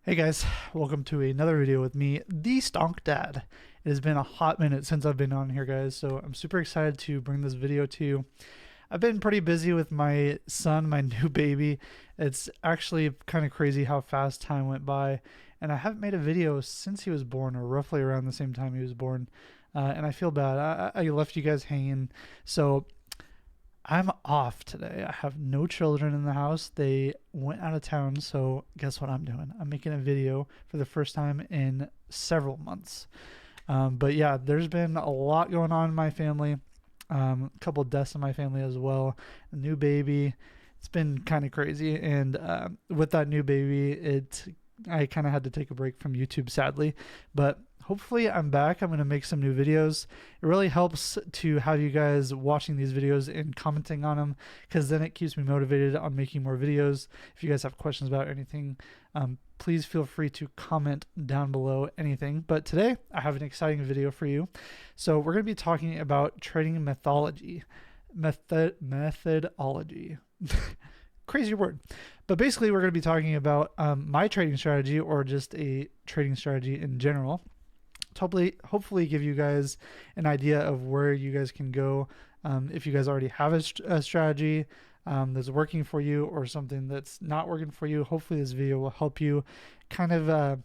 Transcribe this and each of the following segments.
Hey guys, welcome to another video with me, the Stonk Dad. It has been a hot minute since I've been on here, guys, so I'm super excited to bring this video to you. I've been pretty busy with my son, my new baby. It's actually kind of crazy how fast time went by, and I haven't made a video since he was born, or roughly around the same time he was born, and I feel bad. I left you guys hanging, so I'm off today. I have no children in the house. They went out of town, so guess what I'm doing? I'm making a video for the first time in several months. But yeah, there's been a lot going on in my family. A couple deaths in my family as well. A new baby. It's been kind of crazy, and with that new baby, I kind of had to take a break from YouTube, sadly. But hopefully I'm back. I'm going to make some new videos. It really helps to have you guys watching these videos and commenting on them, because then it keeps me motivated on making more videos. If you guys have questions about anything, please feel free to comment down below anything. But today I have an exciting video for you. So we're going to be talking about trading methodology. Methodology. Crazy word. But basically we're going to be talking about my trading strategy, or just a trading strategy in general, to hopefully give you guys an idea of where you guys can go if you guys already have a strategy that's working for you, or something that's not working for you. Hopefully this video will help you kind of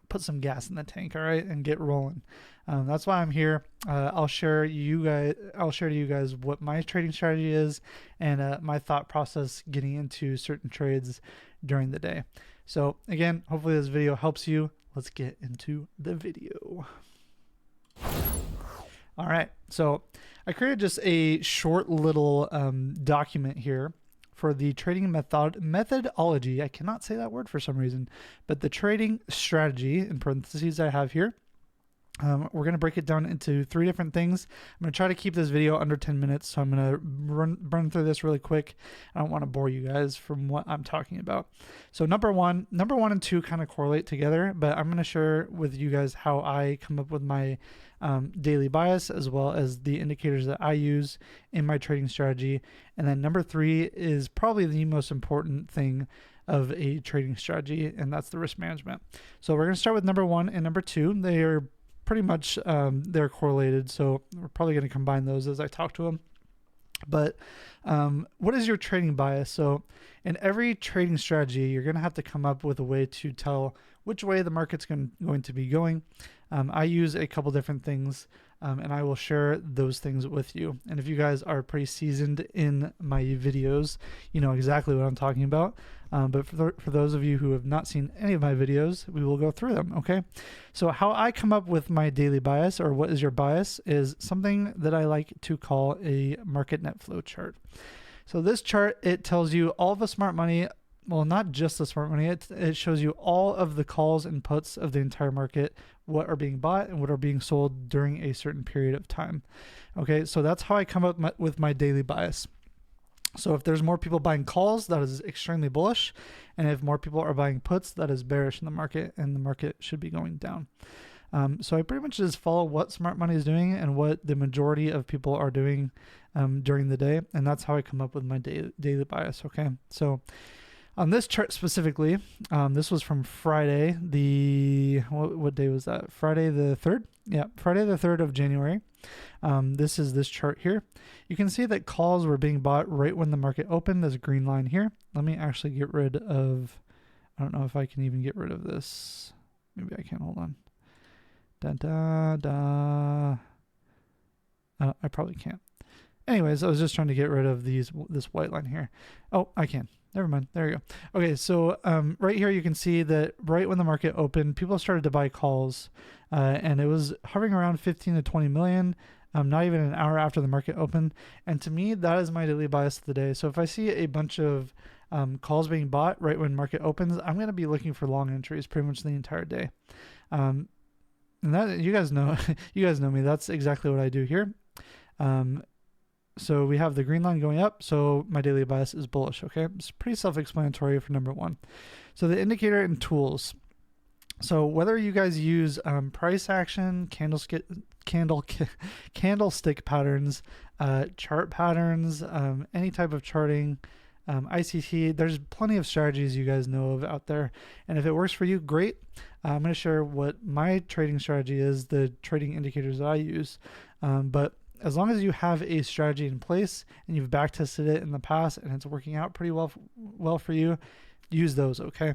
put some gas in the tank, all right, and get rolling. That's why I'm here. I'll share to you guys what my trading strategy is, and my thought process getting into certain trades during the day. So again, hopefully this video helps you. Let's get into the video. All right, so I created just a short little document here for the trading methodology. I cannot say that word for some reason, but the trading strategy in parentheses I have here. We're going to break it down into 3 different things. I'm going to try to keep this video under 10 minutes, so I'm going to run through this really quick. I don't want to bore you guys from what I'm talking about. So number one and 2 kind of correlate together, but I'm going to share with you guys how I come up with my daily bias, as well as the indicators that I use in my trading strategy. And then number 3 is probably the most important thing of a trading strategy, and that's the risk management. So we're going to start with number 1 and number 2. They are pretty much they're correlated, so we're probably going to combine those as I talk to them. But what is your trading bias? So in every trading strategy, you're going to have to come up with a way to tell which way the market's going to be going. I use a couple different things, and I will share those things with you. And if you guys are pretty seasoned in my videos, you know exactly what I'm talking about. But for those of you who have not seen any of my videos, we will go through them, okay? So how I come up with my daily bias, or what is your bias, is something that I like to call a market net flow chart. So this chart, it tells you all of the smart money. Well, not just the smart money. It shows you all of the calls and puts of the entire market, what are being bought and what are being sold during a certain period of time. Okay, so that's how I come up with my daily bias. So if there's more people buying calls, that is extremely bullish. And if more people are buying puts, that is bearish in the market, and the market should be going down. So I pretty much just follow what smart money is doing and what the majority of people are doing during the day. And that's how I come up with my daily bias, okay? So on this chart specifically, this was from Friday, what day was that? Friday the 3rd? Yeah, Friday the 3rd of January. This is this chart here. You can see that calls were being bought right when the market opened. There's a green line here. Let me actually get rid of, I don't know if I can even get rid of this. Maybe I can, hold on. I probably can't. Anyways, I was just trying to get rid of this white line here. Oh, I can. Never mind. There you go. Okay, so right here you can see that right when the market opened, people started to buy calls, and it was hovering around 15 to 20 million, not even an hour after the market opened. And to me, that is my daily bias of the day. So if I see a bunch of calls being bought right when market opens, I'm going to be looking for long entries pretty much the entire day. And that, you guys know, you guys know me. That's exactly what I do here. So we have the green line going up, so my daily bias is bullish, okay? It's pretty self-explanatory for number 1. So the indicator and tools. So whether you guys use price action, candlestick patterns, chart patterns, any type of charting, ICT. There's plenty of strategies you guys know of out there, and if it works for you, great. I'm going to share what my trading strategy is, the trading indicators that I use. But as long as you have a strategy in place and you've back tested it in the past and it's working out pretty well for you, use those, okay?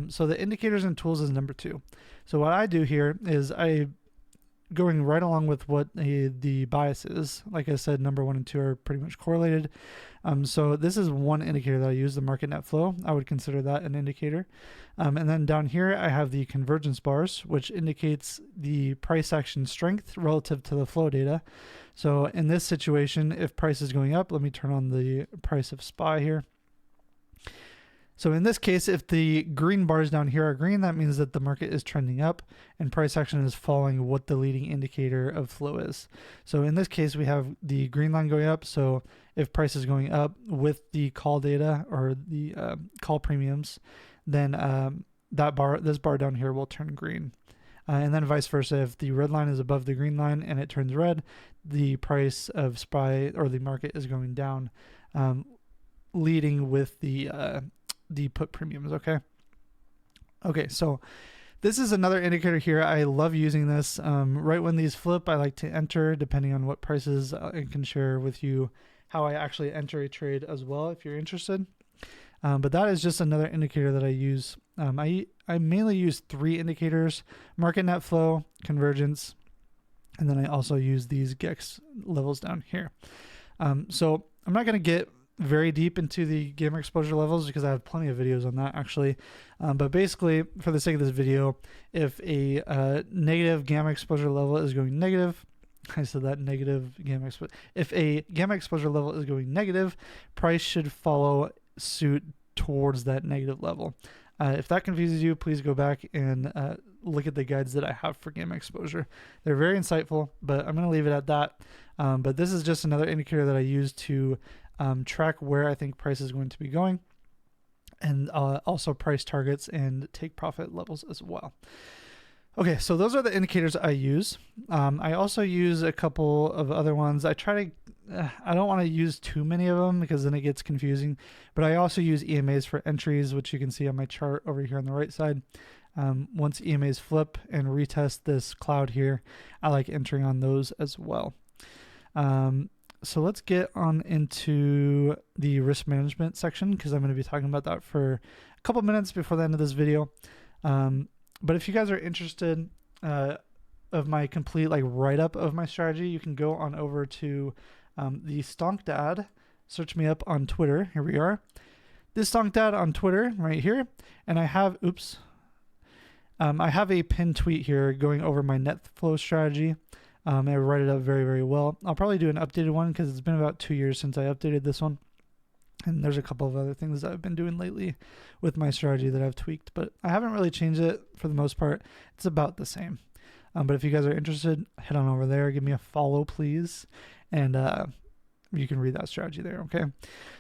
So the indicators and tools is number 2. So what I do here is going right along with what the bias is. Like I said, number 1 and 2 are pretty much correlated. So this is one indicator that I use, the market net flow. I would consider that an indicator. And then down here, I have the convergence bars, which indicates the price action strength relative to the flow data. So in this situation, if price is going up, let me turn on the price of SPY here. So in this case, if the green bars down here are green, that means that the market is trending up and price action is following what the leading indicator of flow is. So in this case, we have the green line going up. So if price is going up with the call data or the call premiums, then this bar down here will turn green. And then vice versa, if the red line is above the green line and it turns red, the price of SPY or the market is going down, leading with the put premiums. Okay, so this is another indicator here. I love using this. Right when these flip, I like to enter depending on what prices. I can share with you how I actually enter a trade as well if you're interested. But that is just another indicator that I use. I mainly use 3 indicators: market net flow, convergence, and then I also use these GEX levels down here. So I'm not going to get very deep into the gamma exposure levels because I have plenty of videos on that actually. But basically, for the sake of this video, if a negative gamma exposure level is going negative, I said that negative gamma exposure. If a gamma exposure level is going negative, price should follow suit towards that negative level. If that confuses you, please go back and look at the guides that I have for gamma exposure. They're very insightful, but I'm going to leave it at that. But this is just another indicator that I use to track where I think price is going to be going, and also price targets and take profit levels as well. Okay, so those are the indicators I use. I also use a couple of other ones. I don't want to use too many of them because then it gets confusing, but I also use EMAs for entries, which you can see on my chart over here on the right side. Once EMAs flip and retest this cloud here, I like entering on those as well. So let's get on into the risk management section because I'm going to be talking about that for a couple minutes before the end of this video. But if you guys are interested of my complete write-up of my strategy, you can go on over to the Stonk Dad. Search me up on Twitter. Here we are. This Stonk Dad on Twitter right here. And I have, I have a pinned tweet here going over my net flow strategy. I write it up very, very well. I'll probably do an updated one because it's been about 2 years since I updated this one. And there's a couple of other things that I've been doing lately with my strategy that I've tweaked, but I haven't really changed it for the most part. It's about the same. But if you guys are interested, head on over there. Give me a follow, please. And you can read that strategy there, okay?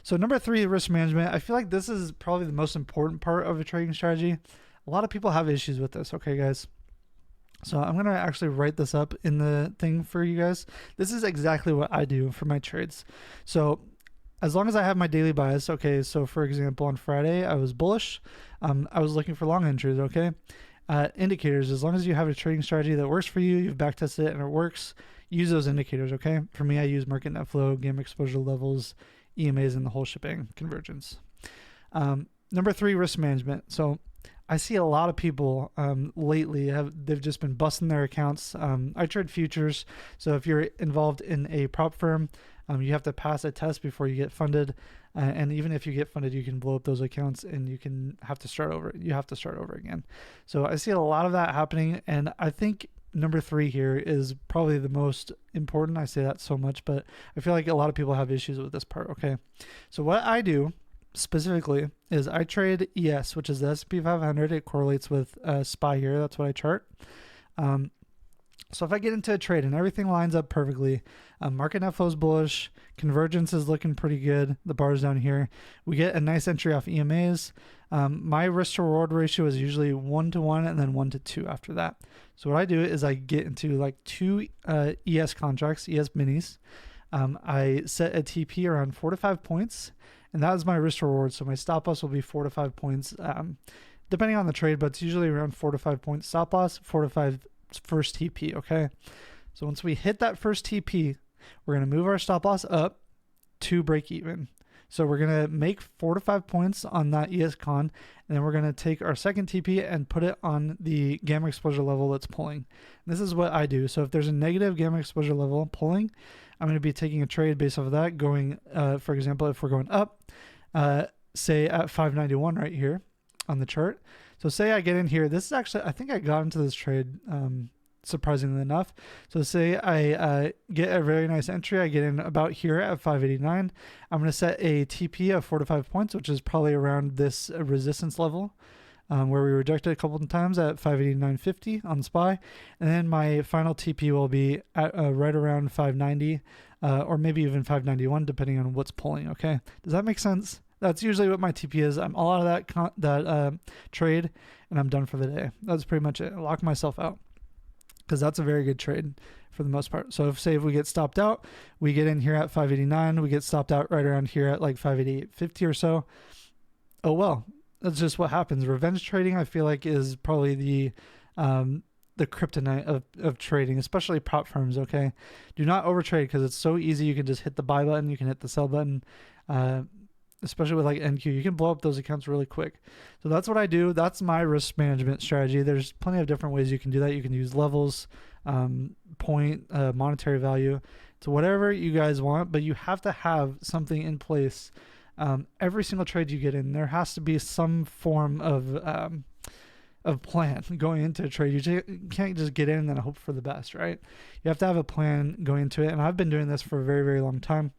So number 3, risk management. I feel like this is probably the most important part of a trading strategy. A lot of people have issues with this, okay, guys? So I'm going to actually write this up in the thing for you guys. This is exactly what I do for my trades. So as long as I have my daily bias, okay, so for example, on Friday, I was bullish. I was looking for long entries, okay? Indicators, as long as you have a trading strategy that works for you, you've backtested it and it works, use those indicators, okay? For me, I use market net flow, gamma exposure levels, EMAs, and the whole shipping convergence. Number 3, risk management. So I see a lot of people lately they've just been busting their accounts. I trade futures, so if you're involved in a prop firm, you have to pass a test before you get funded, and even if you get funded, you can blow up those accounts and you have to start over. You have to start over again. So I see a lot of that happening, and I think number 3 here is probably the most important. I say that so much, but I feel like a lot of people have issues with this part. Okay, so what I do specifically is I trade ES, which is the S&P 500. It correlates with SPY here. That's what I chart. So if I get into a trade and everything lines up perfectly, market net flow is bullish, convergence is looking pretty good, the bars down here, we get a nice entry off EMAs. My risk to reward ratio is usually 1-to-1 and then 1-to-2 after that. So what I do is I get into 2 ES contracts, ES minis. I set a TP around 4 to 5 points, and that is my risk reward. So my stop loss will be 4 to 5 points, depending on the trade, but it's usually around 4 to 5 points stop loss, 4 to 5 first TP. Okay. So once we hit that first TP, we're going to move our stop loss up to break even. So we're going to make 4 to 5 points on that ESCon, and then we're going to take our second TP and put it on the gamma exposure level that's pulling. And this is what I do. So if there's a negative gamma exposure level pulling, I'm going to be taking a trade based off of that, going, for example, if we're going up, say at 591 right here on the chart. So say I get in here. This is actually, I think I got into this trade surprisingly enough. So say I get a very nice entry. I get in about here at 589. I'm going to set a TP of 4 to 5 points, which is probably around this resistance level where we rejected a couple of times at 589.50 on SPY. And then my final TP will be at right around 590 or maybe even 591, depending on what's pulling. Okay. Does that make sense? That's usually what my TP is. I'm all out of that trade, and I'm done for the day. That's pretty much it. I lock myself out, because that's a very good trade for the most part. So if we get stopped out, we get in here at 589, we get stopped out right around here at like 588.50 or so. Oh well, that's just what happens. Revenge trading, I feel like, is probably the kryptonite of trading, especially prop firms. Okay, do not overtrade, because it's so easy. You can just hit the buy button, you can hit the sell button. Especially with like NQ, you can blow up those accounts really quick. So that's what I do. That's my risk management strategy. There's plenty of different ways you can do that. You can use levels, point, monetary value, to whatever you guys want, but you have to have something in place. Every single trade you get in, there has to be some form of plan going into a trade. You can't just get in and then hope for the best, right? You have to have a plan going into it. And I've been doing this for a very, very long time,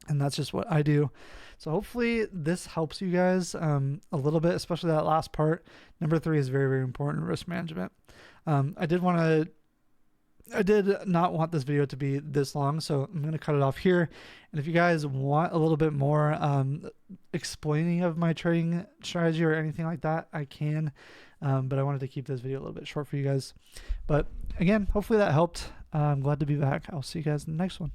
and that's just what I do. So hopefully this helps you guys a little bit, especially that last part. Number 3 is very, very important, risk management. I did not want this video to be this long, so I'm going to cut it off here. And if you guys want a little bit more explaining of my trading strategy or anything like that, I can. But I wanted to keep this video a little bit short for you guys. But again, hopefully that helped. I'm glad to be back. I'll see you guys in the next one.